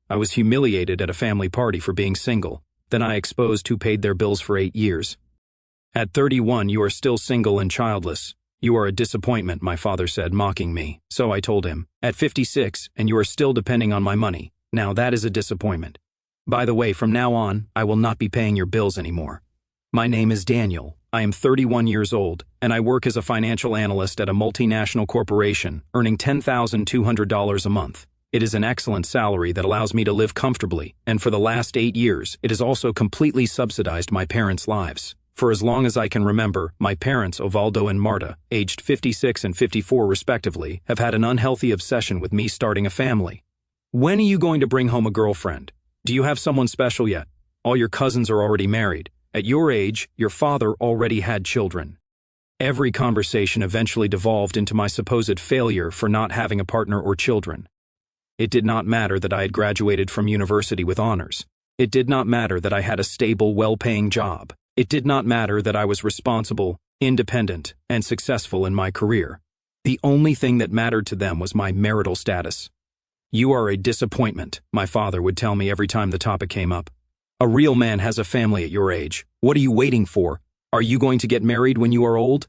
I was humiliated at a family party for being single. Then I exposed who paid their bills for 8 years. At 31, you are still single and childless. You are a disappointment, my father said, mocking me. So I told him, at 56, and you are still depending on my money. Now that is a disappointment. By the way, from now on, I will not be paying your bills anymore. My name is Daniel. I am 31 years old, and I work as a financial analyst at a multinational corporation, earning $10,200 a month. It is an excellent salary that allows me to live comfortably, and for the last 8 years, it has also completely subsidized my parents' lives. For as long as I can remember, my parents, Ovaldo and Marta, aged 56 and 54 respectively, have had an unhealthy obsession with me starting a family. When are you going to bring home a girlfriend? Do you have someone special yet? All your cousins are already married. At your age, your father already had children. Every conversation eventually devolved into my supposed failure for not having a partner or children. It did not matter that I had graduated from university with honors. It did not matter that I had a stable, well-paying job. It did not matter that I was responsible, independent, and successful in my career. The only thing that mattered to them was my marital status. You are a disappointment, my father would tell me every time the topic came up. A real man has a family at your age. What are you waiting for? Are you going to get married when you are old?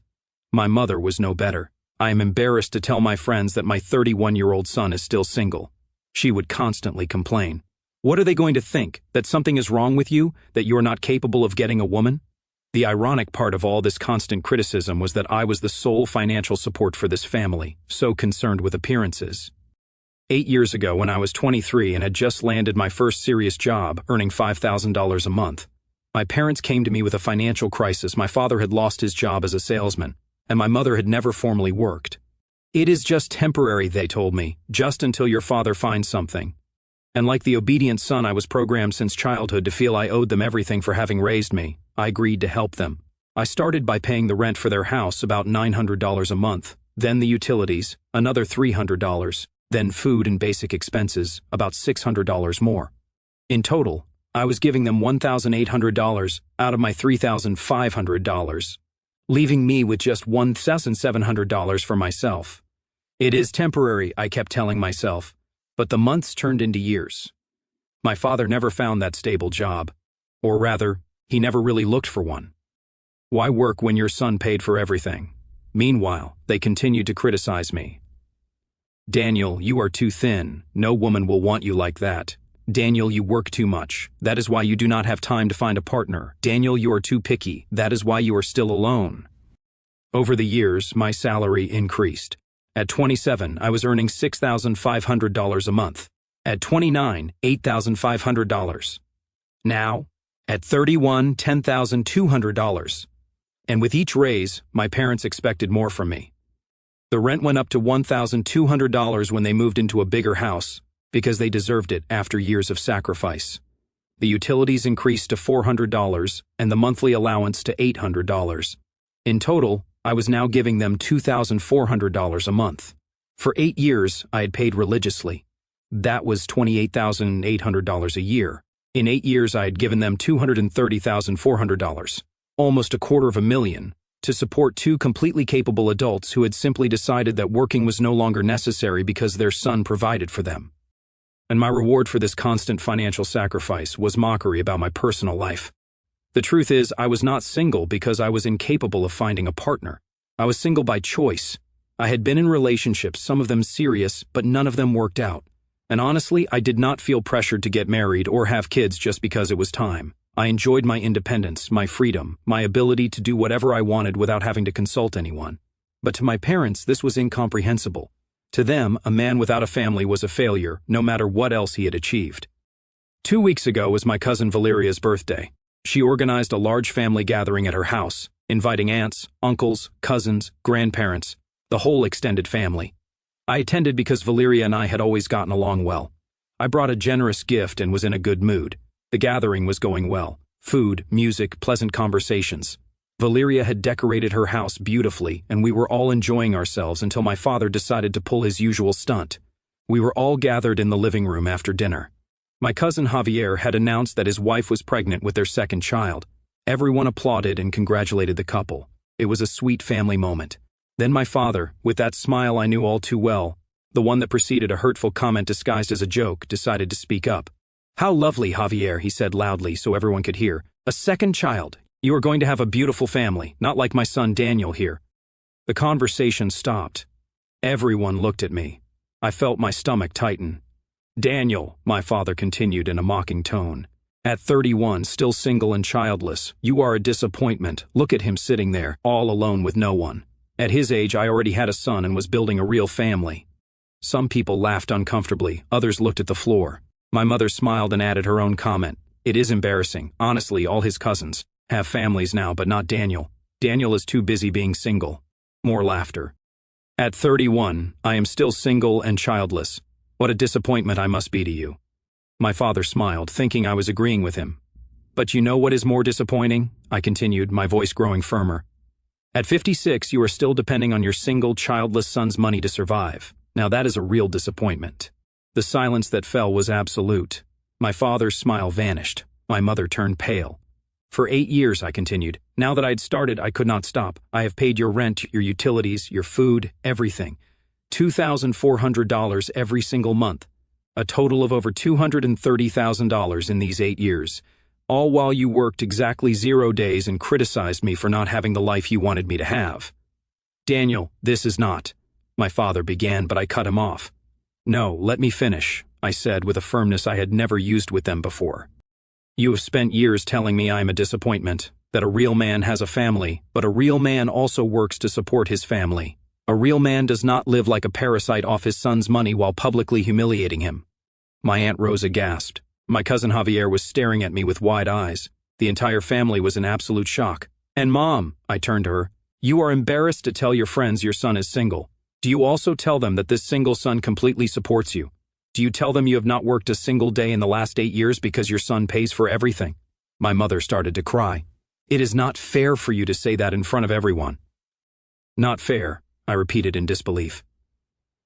My mother was no better. I am embarrassed to tell my friends that my 31-year-old son is still single. She would constantly complain. What are they going to think? That something is wrong with you? That you're not capable of getting a woman? The ironic part of all this constant criticism was that I was the sole financial support for this family, so concerned with appearances. 8 years ago, when I was 23 and had just landed my first serious job, earning $5,000 a month, my parents came to me with a financial crisis. My father had lost his job as a salesman, and my mother had never formally worked. It is just temporary, they told me, just until your father finds something. And like the obedient son I was programmed since childhood to feel I owed them everything for having raised me, I agreed to help them. I started by paying the rent for their house, about $900 a month, then the utilities, another $300, then food and basic expenses, about $600 more. In total, I was giving them $1,800 out of my $3,500, leaving me with just $1,700 for myself. It is temporary, I kept telling myself, but the months turned into years. My father never found that stable job, or rather, he never really looked for one. Why work when your son paid for everything? Meanwhile, they continued to criticize me. Daniel, you are too thin. No woman will want you like that. Daniel, you work too much. That is why you do not have time to find a partner. Daniel, you are too picky. That is why you are still alone. Over the years, my salary increased. At 27, I was earning $6,500 a month. At 29, $8,500. Now, at 31, $10,200. And with each raise, my parents expected more from me. The rent went up to $1,200 when they moved into a bigger house, because they deserved it after years of sacrifice. The utilities increased to $400 and the monthly allowance to $800. In total, I was now giving them $2,400 a month. For 8 years, I had paid religiously. That was $28,800 a year. In 8 years, I had given them $230,400, almost $250,000, to support 2 completely capable adults who had simply decided that working was no longer necessary because their son provided for them. And my reward for this constant financial sacrifice was mockery about my personal life. The truth is, I was not single because I was incapable of finding a partner. I was single by choice. I had been in relationships, some of them serious, but none of them worked out. And honestly, I did not feel pressured to get married or have kids just because it was time. I enjoyed my independence, my freedom, my ability to do whatever I wanted without having to consult anyone. But to my parents, this was incomprehensible. To them, a man without a family was a failure, no matter what else he had achieved. 2 weeks ago was my cousin Valeria's birthday. She organized a large family gathering at her house, inviting aunts, uncles, cousins, grandparents, the whole extended family. I attended because Valeria and I had always gotten along well. I brought a generous gift and was in a good mood. The gathering was going well. Food, music, pleasant conversations. Valeria had decorated her house beautifully, and we were all enjoying ourselves until my father decided to pull his usual stunt. We were all gathered in the living room after dinner. My cousin Javier had announced that his wife was pregnant with their second child. Everyone applauded and congratulated the couple. It was a sweet family moment. Then my father, with that smile I knew all too well, The one that preceded a hurtful comment disguised as a joke decided to speak up. "How lovely, Javier," he said loudly so everyone could hear. "A second child. You are going to have a beautiful family, not like my son Daniel here." The conversation stopped. Everyone looked at me. I felt my stomach tighten. "Daniel," my father continued in a mocking tone. "At 31, still single and childless, you are a disappointment. Look at him sitting there, all alone with no one. At his age, I already had a son and was building a real family." Some people laughed uncomfortably, others looked at the floor. My mother smiled and added her own comment. "It is embarrassing. Honestly, all his cousins have families now, but not Daniel. Daniel is too busy being single." More laughter. "At 31, I am still single and childless. What a disappointment I must be to you." My father smiled, thinking I was agreeing with him. "But you know what is more disappointing?" I continued, my voice growing firmer. "At 56, you are still depending on your single, childless son's money to survive. Now that is a real disappointment." The silence that fell was absolute. My father's smile vanished. My mother turned pale. "For 8 years," I continued. "Now that I'd started, I could not stop. I have paid your rent, your utilities, your food, everything. $2,400 every single month. A total of over $230,000 in these 8 years. All while you worked exactly 0 days and criticized me for not having the life you wanted me to have." "Daniel, this is not..." my father began, but I cut him off. "No, let me finish," I said with a firmness I had never used with them before. "You have spent years telling me I am a disappointment, that a real man has a family, but a real man also works to support his family. A real man does not live like a parasite off his son's money while publicly humiliating him." My Aunt Rosa gasped. My cousin Javier was staring at me with wide eyes. The entire family was in absolute shock. "And Mom," I turned to her, "you are embarrassed to tell your friends your son is single. Do you also tell them that this single son completely supports you? Do you tell them you have not worked a single day in the last 8 years because your son pays for everything?" My mother started to cry. "It is not fair for you to say that in front of everyone." "Not fair," I repeated in disbelief.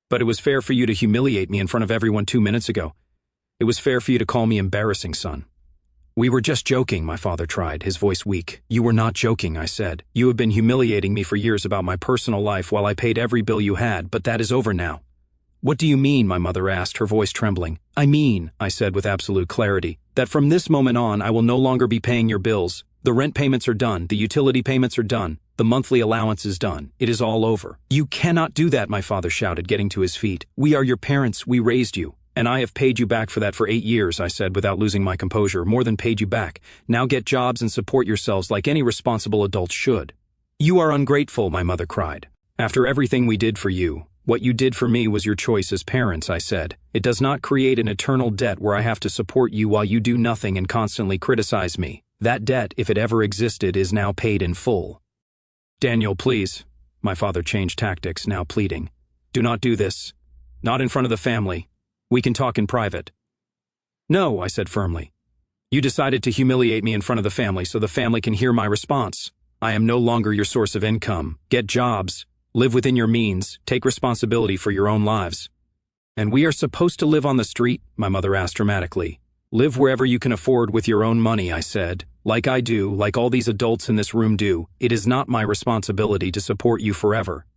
"But it was fair for you to humiliate me in front of everyone 2 minutes ago. It was fair for you to call me embarrassing, son." "We were just joking," my father tried, his voice weak. "You were not joking," I said. "You have been humiliating me for years about my personal life while I paid every bill you had, but that is over now." "What do you mean?" my mother asked, her voice trembling. "I mean," I said with absolute clarity, "that from this moment on I will no longer be paying your bills. The rent payments are done, the utility payments are done, the monthly allowance is done. It is all over." "You cannot do that," my father shouted, getting to his feet. "We are your parents, we raised you. And I have paid you back for that for 8 years, I said without losing my composure, more than paid you back. Now get jobs and support yourselves like any responsible adult should." "You are ungrateful," my mother cried. "After everything we did for you, what you did for me was your choice as parents," I said. "It does not create an eternal debt where I have to support you while you do nothing and constantly criticize me. That debt, if it ever existed, is now paid in full." "Daniel, please." My father changed tactics, now pleading. "Do not do this. Not in front of the family. We can talk in private." "No," I said firmly. "You decided to humiliate me in front of the family so the family can hear my response. I am no longer your source of income. Get jobs. Live within your means. Take responsibility for your own lives." "And we are supposed to live on the street?" my mother asked dramatically. "Live wherever you can afford with your own money," I said. "Like I do, like all these adults in this room do. It is not my responsibility to support you forever."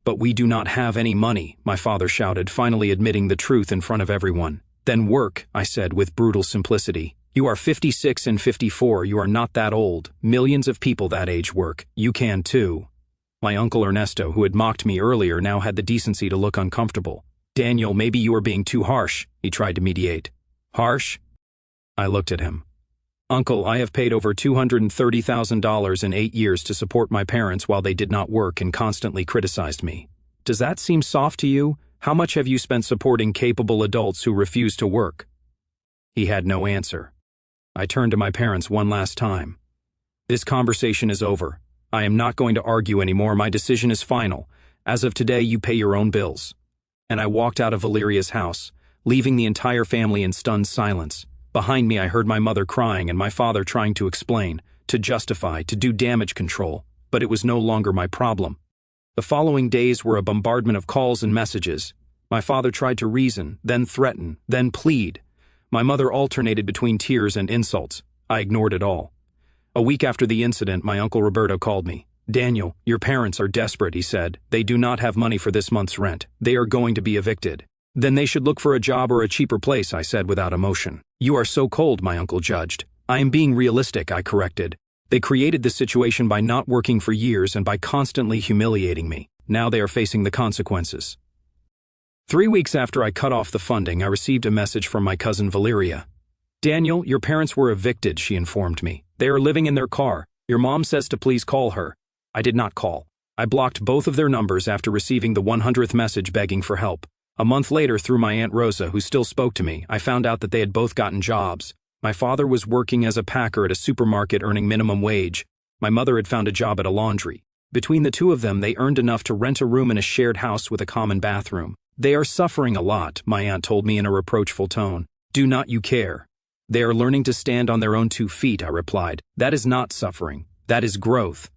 "But we do not have any money," my father shouted, finally admitting the truth in front of everyone. "Then work," I said with brutal simplicity. "You are 56 and 54, you are not that old. Millions of people that age work. You can too." My uncle Ernesto, who had mocked me earlier, now had the decency to look uncomfortable. "Daniel, maybe you are being too harsh," he tried to mediate. "Harsh?" I looked at him. "Uncle, I have paid over $230,000 in 8 years to support my parents while they did not work and constantly criticized me. Does that seem soft to you? How much have you spent supporting capable adults who refuse to work?" He had no answer. I turned to my parents one last time. "This conversation is over. I am not going to argue anymore. My decision is final. As of today, you pay your own bills." And I walked out of Valeria's house, leaving the entire family in stunned silence. Behind me, I heard my mother crying and my father trying to explain, to justify, to do damage control, but it was no longer my problem. The following days were a bombardment of calls and messages. My father tried to reason, then threaten, then plead. My mother alternated between tears and insults. I ignored it all. A week after the incident, my Uncle Roberto called me. Daniel, your parents are desperate, he said. They do not have money for this month's rent. They are going to be evicted. Then they should look for a job or a cheaper place, I said without emotion. You are so cold, my uncle judged. I am being realistic, I corrected. They created this situation by not working for years and by constantly humiliating me. Now they are facing the consequences. 3 weeks after I cut off the funding, I received a message from my cousin Valeria. Daniel, your parents were evicted, she informed me. They are living in their car. Your mom says to please call her. I did not call. I blocked both of their numbers after receiving the 100th message begging for help. A month later, through my Aunt Rosa, who still spoke to me, I found out that they had both gotten jobs. My father was working as a packer at a supermarket earning minimum wage. My mother had found a job at a laundry. Between the two of them, they earned enough to rent a room in a shared house with a common bathroom. They are suffering a lot, my aunt told me in a reproachful tone. Do not you care? They are learning to stand on their own 2 feet, I replied. That is not suffering. That is growth.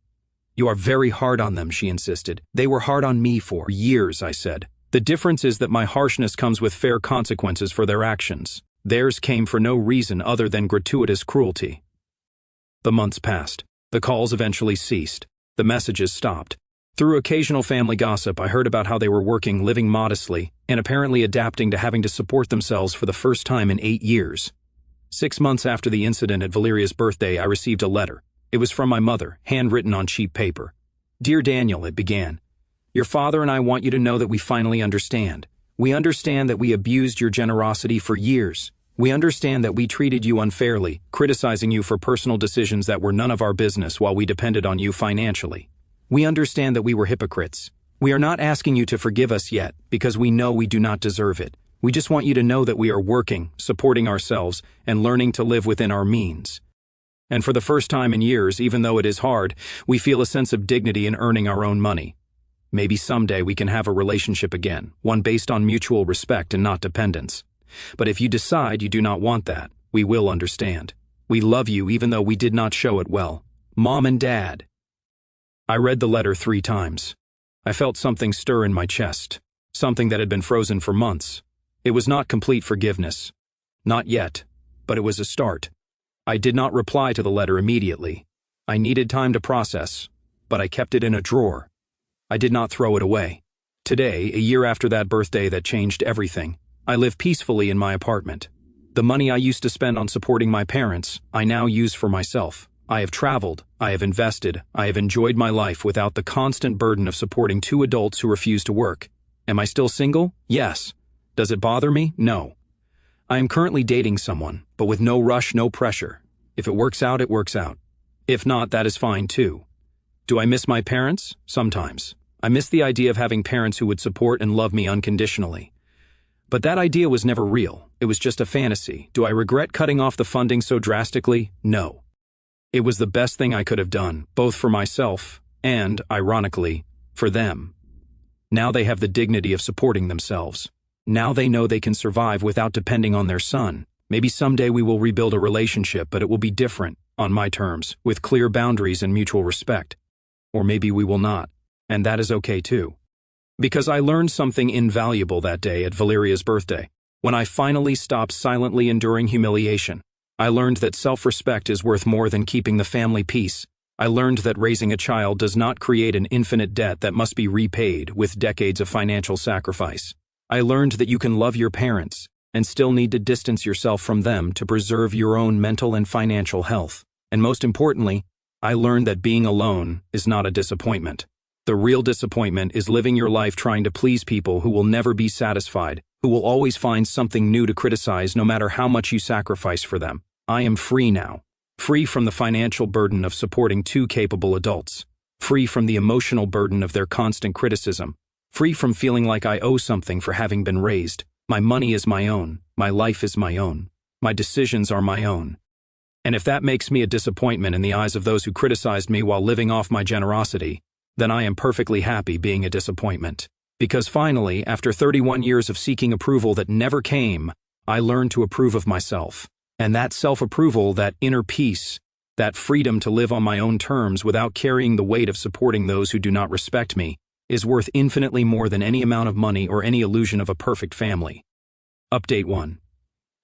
You are very hard on them, she insisted. They were hard on me for years, I said. The difference is that my harshness comes with fair consequences for their actions. Theirs came for no reason other than gratuitous cruelty. The months passed. The calls eventually ceased. The messages stopped. Through occasional family gossip, I heard about how they were working, living modestly, and apparently adapting to having to support themselves for the first time in 8 years. 6 months after the incident at Valeria's birthday, I received a letter. It was from my mother, handwritten on cheap paper. Dear Daniel, it began. Your father and I want you to know that we finally understand. We understand that we abused your generosity for years. We understand that we treated you unfairly, criticizing you for personal decisions that were none of our business while we depended on you financially. We understand that we were hypocrites. We are not asking you to forgive us yet, because we know we do not deserve it. We just want you to know that we are working, supporting ourselves, and learning to live within our means. And for the first time in years, even though it is hard, we feel a sense of dignity in earning our own money. Maybe someday we can have a relationship again, one based on mutual respect and not dependence. But if you decide you do not want that, we will understand. We love you even though we did not show it well. Mom and Dad. I read the letter 3 times. I felt something stir in my chest, something that had been frozen for months. It was not complete forgiveness. Not yet, but it was a start. I did not reply to the letter immediately. I needed time to process, but I kept it in a drawer. I did not throw it away. Today, a year after that birthday that changed everything, I live peacefully in my apartment. The money I used to spend on supporting my parents, I now use for myself. I have traveled, I have invested, I have enjoyed my life without the constant burden of supporting 2 adults who refuse to work. Am I still single? Yes. Does it bother me? No. I am currently dating someone, but with no rush, no pressure. If it works out, it works out. If not, that is fine too. Do I miss my parents? Sometimes. I miss the idea of having parents who would support and love me unconditionally. But that idea was never real. It was just a fantasy. Do I regret cutting off the funding so drastically? No. It was the best thing I could have done, both for myself and, ironically, for them. Now they have the dignity of supporting themselves. Now they know they can survive without depending on their son. Maybe someday we will rebuild a relationship, but it will be different, on my terms, with clear boundaries and mutual respect. Or maybe we will not, and that is okay too. Because I learned something invaluable that day at Valeria's birthday. When I finally stopped silently enduring humiliation, I learned that self-respect is worth more than keeping the family peace. I learned that raising a child does not create an infinite debt that must be repaid with decades of financial sacrifice. I learned that you can love your parents and still need to distance yourself from them to preserve your own mental and financial health. And most importantly, I learned that being alone is not a disappointment. The real disappointment is living your life trying to please people who will never be satisfied, who will always find something new to criticize no matter how much you sacrifice for them. I am free now. Free from the financial burden of supporting 2 capable adults. Free from the emotional burden of their constant criticism. Free from feeling like I owe something for having been raised. My money is my own. My life is my own. My decisions are my own. And if that makes me a disappointment in the eyes of those who criticized me while living off my generosity, then I am perfectly happy being a disappointment. Because finally, after 31 years of seeking approval that never came, I learned to approve of myself. And that self-approval, that inner peace, that freedom to live on my own terms without carrying the weight of supporting those who do not respect me, is worth infinitely more than any amount of money or any illusion of a perfect family. Update 1.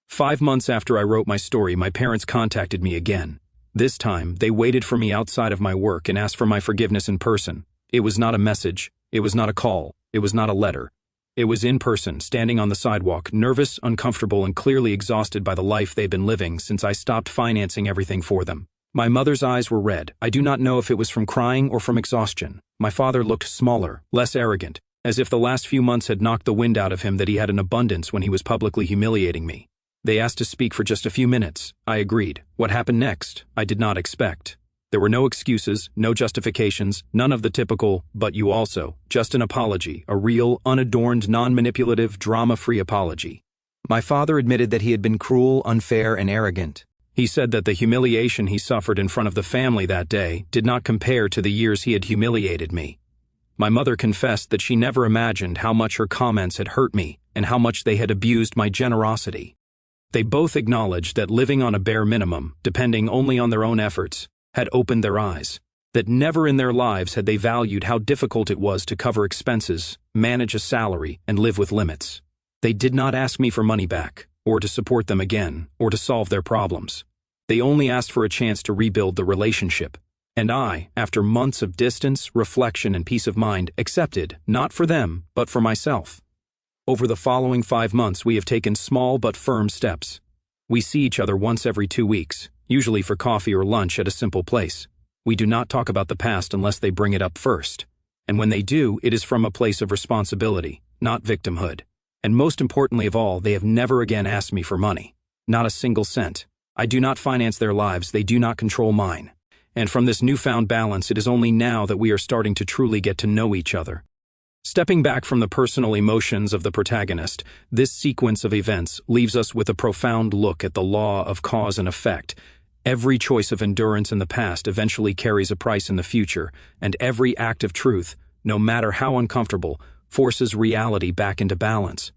5 months after I wrote my story, my parents contacted me again. This time, they waited for me outside of my work and asked for my forgiveness in person. It was not a message. It was not a call. It was not a letter. It was in person, standing on the sidewalk, nervous, uncomfortable, and clearly exhausted by the life they'd been living since I stopped financing everything for them. My mother's eyes were red. I do not know if it was from crying or from exhaustion. My father looked smaller, less arrogant, as if the last few months had knocked the wind out of him that he had an abundance when he was publicly humiliating me. They asked to speak for just a few minutes. I agreed. What happened next, I did not expect. There were no excuses, no justifications, none of the typical, but you also, just an apology, a real, unadorned, non-manipulative, drama-free apology. My father admitted that he had been cruel, unfair, and arrogant. He said that the humiliation he suffered in front of the family that day did not compare to the years he had humiliated me. My mother confessed that she never imagined how much her comments had hurt me and how much they had abused my generosity. They both acknowledged that living on a bare minimum, depending only on their own efforts, had opened their eyes, that never in their lives had they valued how difficult it was to cover expenses, manage a salary, and live with limits. They did not ask me for money back, or to support them again, or to solve their problems. They only asked for a chance to rebuild the relationship. And I, after months of distance, reflection, and peace of mind, accepted, not for them, but for myself. Over the following 5 months, we have taken small but firm steps. We see each other once every 2 weeks, usually for coffee or lunch at a simple place. We do not talk about the past unless they bring it up first. And when they do, it is from a place of responsibility, not victimhood. And most importantly of all, they have never again asked me for money. Not a single cent. I do not finance their lives, they do not control mine. And from this newfound balance, it is only now that we are starting to truly get to know each other. Stepping back from the personal emotions of the protagonist, this sequence of events leaves us with a profound look at the law of cause and effect. Every choice of endurance in the past eventually carries a price in the future, and every act of truth, no matter how uncomfortable, forces reality back into balance.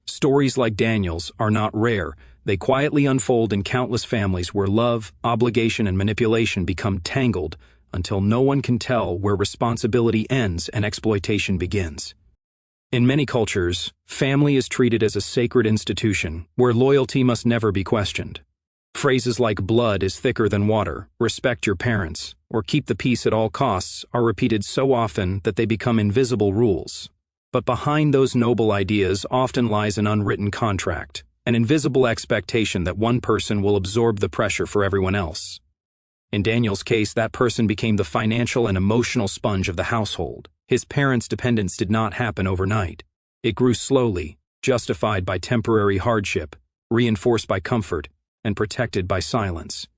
Stories like Daniel's are not rare. They quietly unfold in countless families where love, obligation, and manipulation become tangled until no one can tell where responsibility ends and exploitation begins. In many cultures, family is treated as a sacred institution where loyalty must never be questioned. Phrases like blood is thicker than water, respect your parents, or keep the peace at all costs are repeated so often that they become invisible rules. But behind those noble ideas often lies an unwritten contract, an invisible expectation that one person will absorb the pressure for everyone else. In Daniel's case, that person became the financial and emotional sponge of the household. His parents' dependence did not happen overnight. It grew slowly, justified by temporary hardship, reinforced by comfort, and protected by silence.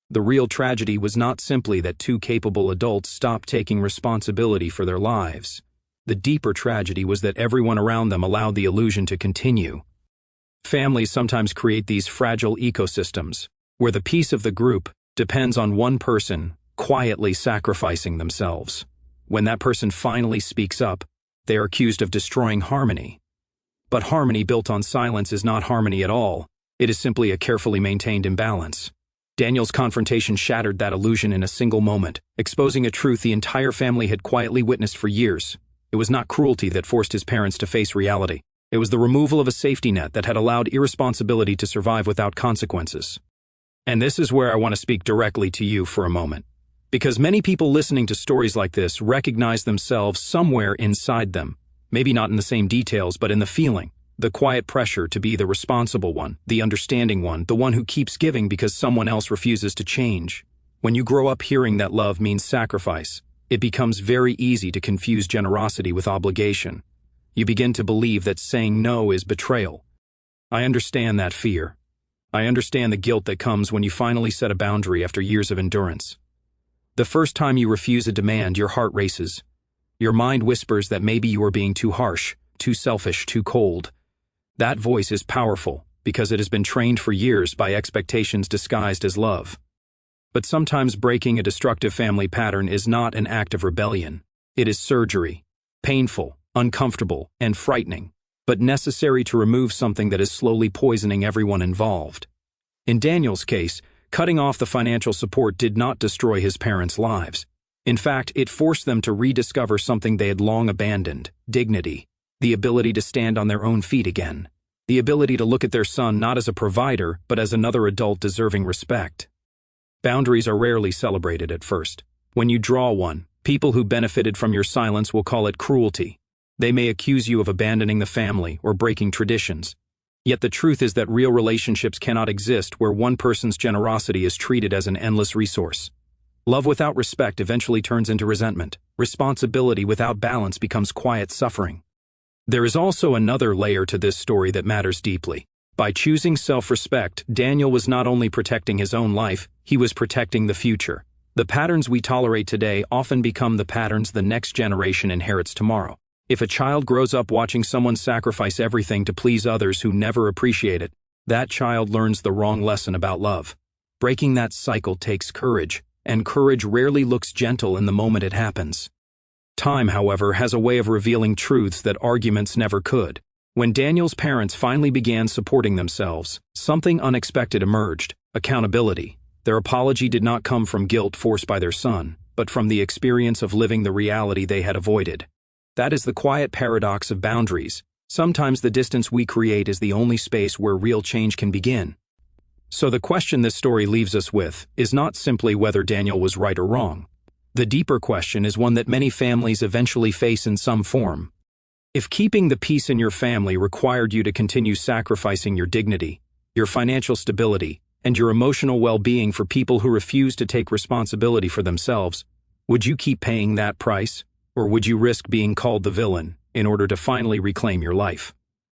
The real tragedy was not simply that two capable adults stopped taking responsibility for their lives. The deeper tragedy was that everyone around them allowed the illusion to continue. Families sometimes create these fragile ecosystems, where the peace of the group depends on one person quietly sacrificing themselves. When that person finally speaks up, they are accused of destroying harmony. But harmony built on silence is not harmony at all. It is simply a carefully maintained imbalance. Daniel's confrontation shattered that illusion in a single moment, exposing a truth the entire family had quietly witnessed for years. It was not cruelty that forced his parents to face reality. It was the removal of a safety net that had allowed irresponsibility to survive without consequences. And this is where I want to speak directly to you for a moment. Because many people listening to stories like this recognize themselves somewhere inside them. Maybe not in the same details, but in the feeling. The quiet pressure to be the responsible one, the understanding one, the one who keeps giving because someone else refuses to change. When you grow up hearing that love means sacrifice, it becomes very easy to confuse generosity with obligation. You begin to believe that saying no is betrayal. I understand that fear. I understand the guilt that comes when you finally set a boundary after years of endurance. The first time you refuse a demand, your heart races. Your mind whispers that maybe you are being too harsh, too selfish, too cold. That voice is powerful because it has been trained for years by expectations disguised as love. But sometimes breaking a destructive family pattern is not an act of rebellion. It is surgery, painful, uncomfortable, and frightening, but necessary to remove something that is slowly poisoning everyone involved. In Daniel's case, cutting off the financial support did not destroy his parents' lives. In fact, it forced them to rediscover something they had long abandoned: dignity, the ability to stand on their own feet again, the ability to look at their son not as a provider, but as another adult deserving respect. Boundaries are rarely celebrated at first. When you draw one, people who benefited from your silence will call it cruelty. They may accuse you of abandoning the family or breaking traditions. Yet the truth is that real relationships cannot exist where one person's generosity is treated as an endless resource. Love without respect eventually turns into resentment. Responsibility without balance becomes quiet suffering. There is also another layer to this story that matters deeply. By choosing self-respect, Daniel was not only protecting his own life, he was protecting the future. The patterns we tolerate today often become the patterns the next generation inherits tomorrow. If a child grows up watching someone sacrifice everything to please others who never appreciate it, that child learns the wrong lesson about love. Breaking that cycle takes courage, and courage rarely looks gentle in the moment it happens. Time, however, has a way of revealing truths that arguments never could. When Daniel's parents finally began supporting themselves, something unexpected emerged: accountability. Their apology did not come from guilt forced by their son, but from the experience of living the reality they had avoided. That is the quiet paradox of boundaries. Sometimes the distance we create is the only space where real change can begin. So the question this story leaves us with is not simply whether Daniel was right or wrong. The deeper question is one that many families eventually face in some form. If keeping the peace in your family required you to continue sacrificing your dignity, your financial stability, and your emotional well-being for people who refuse to take responsibility for themselves, would you keep paying that price? Or would you risk being called the villain in order to finally reclaim your life?